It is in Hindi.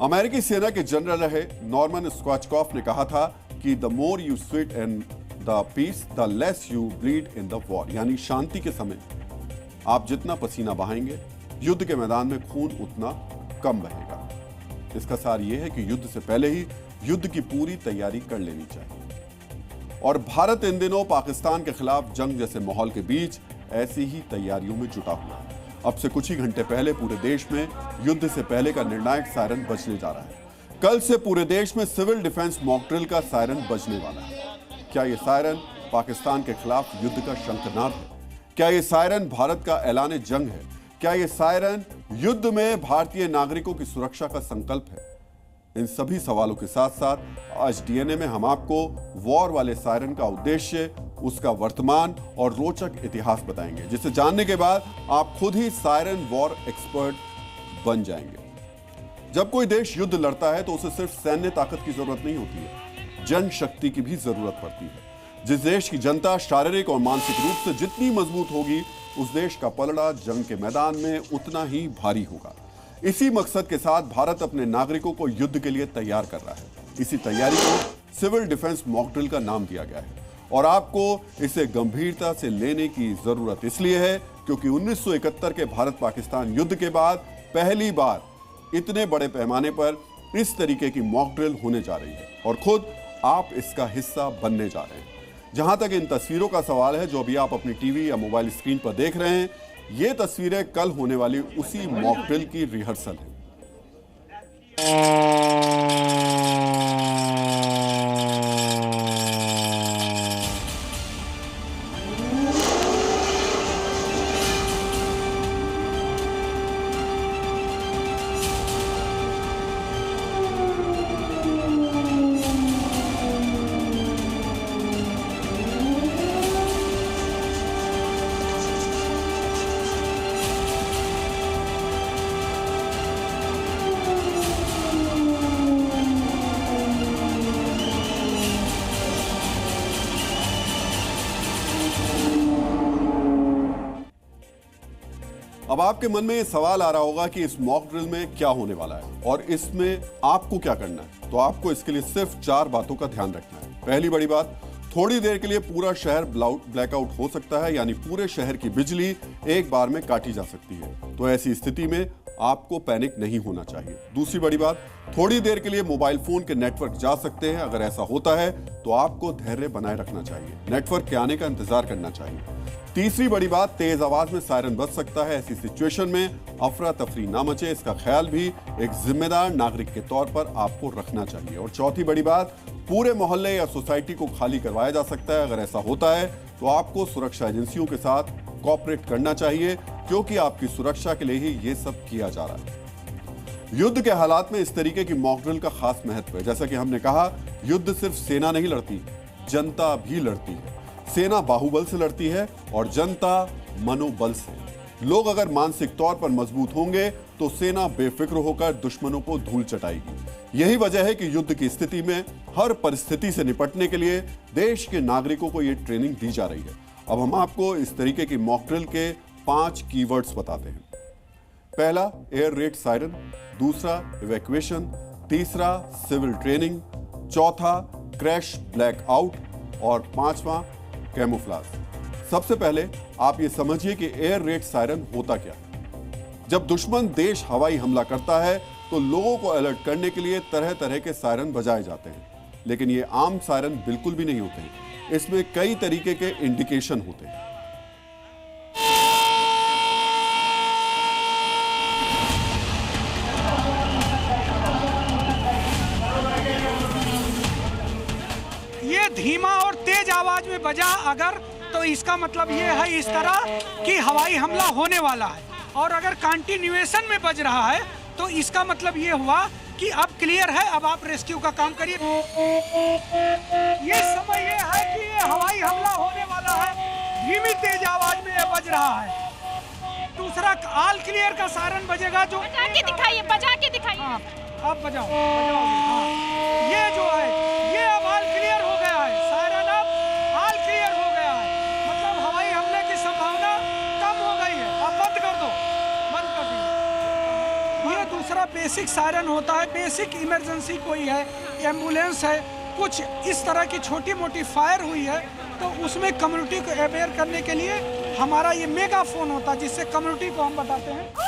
अमेरिकी सेना के जनरल रहे नॉर्मन स्क्वाचकॉफ ने कहा था कि the more you sweat in the peace the less you bleed in the war, यानी शांति के समय आप जितना पसीना बहाएंगे युद्ध के मैदान में खून उतना कम बहेगा। इसका सार यह है कि युद्ध से पहले ही युद्ध की पूरी तैयारी कर लेनी चाहिए। और भारत इन दिनों पाकिस्तान के खिलाफ जंग जैसे माहौल के बीच ऐसी ही तैयारियों में जुटा हुआ है। अब से कुछ ही घंटे पहले पूरे देश में युद्ध से पहले का निर्णायक सायरन बजने जा रहा है। कल से पूरे देश में सिविल डिफेंस मॉक ड्रिल का सायरन बजने वाला है। क्या यह सायरन पाकिस्तान के खिलाफ युद्ध का शंखनाद है? क्या यह सायरन भारत का ऐलान जंग है? क्या यह सायरन युद्ध में भारतीय नागरिकों की सुरक्षा का संकल्प है? इन सभी सवालों के साथ साथ आज डीएनए में हम आपको वॉर वाले सायरन का उद्देश्य, उसका वर्तमान और रोचक इतिहास बताएंगे, जिसे जानने के बाद आप खुद ही सायरन वॉर एक्सपर्ट बन जाएंगे। जब कोई देश युद्ध लड़ता है तो उसे सिर्फ सैन्य ताकत की जरूरत नहीं होती है, जनशक्ति की भी जरूरत पड़ती है। जिस देश की जनता शारीरिक और मानसिक रूप से जितनी मजबूत होगी, उस देश का पलड़ा जंग के मैदान में उतना ही भारी होगा। इसी मकसद के साथ भारत अपने नागरिकों को युद्ध के लिए तैयार कर रहा है। इसी तैयारी को सिविल डिफेंस मॉक ड्रिल का नाम दिया गया है और आपको इसे गंभीरता से लेने की जरूरत इसलिए है क्योंकि 1971 के भारत पाकिस्तान युद्ध के बाद पहली बार इतने बड़े पैमाने पर इस तरीके की मॉक ड्रिल होने जा रही है और खुद आप इसका हिस्सा बनने जा रहे हैं। जहां तक इन तस्वीरों का सवाल है जो अभी आप अपनी टीवी या मोबाइल स्क्रीन पर देख रहे हैं, ये तस्वीरें कल होने वाली उसी मॉक ड्रिल की रिहर्सल है। अब आपके मन में यह सवाल आ रहा होगा कि इस मॉक ड्रिल में क्या होने वाला है और इसमें आपको क्या करना है। तो आपको इसके लिए सिर्फ 4 बातों का ध्यान रखना है। पहली बड़ी बात, थोड़ी देर के लिए पूरा शहर ब्लैकआउट हो सकता है, यानी पूरे शहर की बिजली एक बार में काटी जा सकती है। तो ऐसी स्थिति में आपको पैनिक नहीं होना चाहिए। दूसरी बड़ी बात, थोड़ी देर के लिए मोबाइल फोन के नेटवर्क जा सकते हैं। अगर ऐसा होता है तो आपको धैर्य बनाए रखना चाहिए, नेटवर्क के आने का इंतजार करना चाहिए। तीसरी बड़ी बात, तेज आवाज में सायरन बज सकता है। ऐसी सिचुएशन में अफरा तफरी ना मचे, इसका ख्याल भी एक जिम्मेदार नागरिक के तौर पर आपको रखना चाहिए। और चौथी बड़ी बात, पूरे मोहल्ले या सोसाइटी को खाली करवाया जा सकता है। अगर ऐसा होता है तो आपको सुरक्षा एजेंसियों के साथ कोऑपरेट करना चाहिए, क्योंकि आपकी सुरक्षा के लिए ही ये सब किया जा रहा है। युद्ध के हालात में इस तरीके की मॉक ड्रिल का खास महत्व है। जैसा कि हमने कहा, युद्ध सिर्फ सेना नहीं लड़ती, जनता भी लड़ती है। सेना बाहुबल से लड़ती है और जनता मनोबल से। लोग अगर मानसिक तौर पर मजबूत होंगे तो सेना बेफिक्र होकर दुश्मनों को धूल चटाएगी। यही वजह है कि युद्ध की स्थिति में हर परिस्थिति से निपटने के लिए देश के नागरिकों को यह ट्रेनिंग दी जा रही है। अब हम आपको इस तरीके की मॉक ड्रिल के 5 कीवर्ड्स बताते हैं। पहला, एयर रेड सायरन। दूसरा, इवैक्यूएशन। तीसरा, सिविल ट्रेनिंग। चौथा, क्रैश ब्लैकआउट। और 5वां, कैमोफ्लेज। सबसे पहले आप ये समझिए कि एयर रेड सायरन होता क्या है। जब दुश्मन देश हवाई हमला करता है तो लोगों को अलर्ट करने के लिए तरह तरह के सायरन बजाए जाते हैं, लेकिन ये आम सायरन बिल्कुल भी नहीं होते हैं। इसमें कई तरीके के इंडिकेशन होते हैं। ये धीमा और तेज आवाज में बजा अगर, तो इसका मतलब ये है इस तरह कि हवाई हमला होने वाला है। और अगर कंटिन्यूएशन में बज रहा है तो इसका मतलब ये हुआ कि अब क्लियर है, अब आप रेस्क्यू का काम करिए। ये समय ये है कि ये हवाई हमला होने वाला है। धीमी तेज आवाज में ये बज रहा है। दूसरा, ऑल क्लियर का सायरन बजेगा जो बजा के दिखाइए, बजा के दिखाइए। हाँ, अब बजाओ, हाँ। ये जो है ये अब ऑल क्लियर हो गया है, सायरन अब ऑल क्लियर हो गया है। मतलब हवाई हमले की संभावना कम हो गई है। अब बंद कर दो, बंद कर दीजिए। ये दूसरा बेसिक बेसिक सायरन होता है, बेसिक इमरजेंसी कोई है, एम्बुलेंस है, कुछ इस तरह की छोटी मोटी फायर हुई है तो उसमें कम्युनिटी को अवेयर करने के लिए हमारा ये मेगाफोन होता है जिससे कम्युनिटी को हम बताते हैं।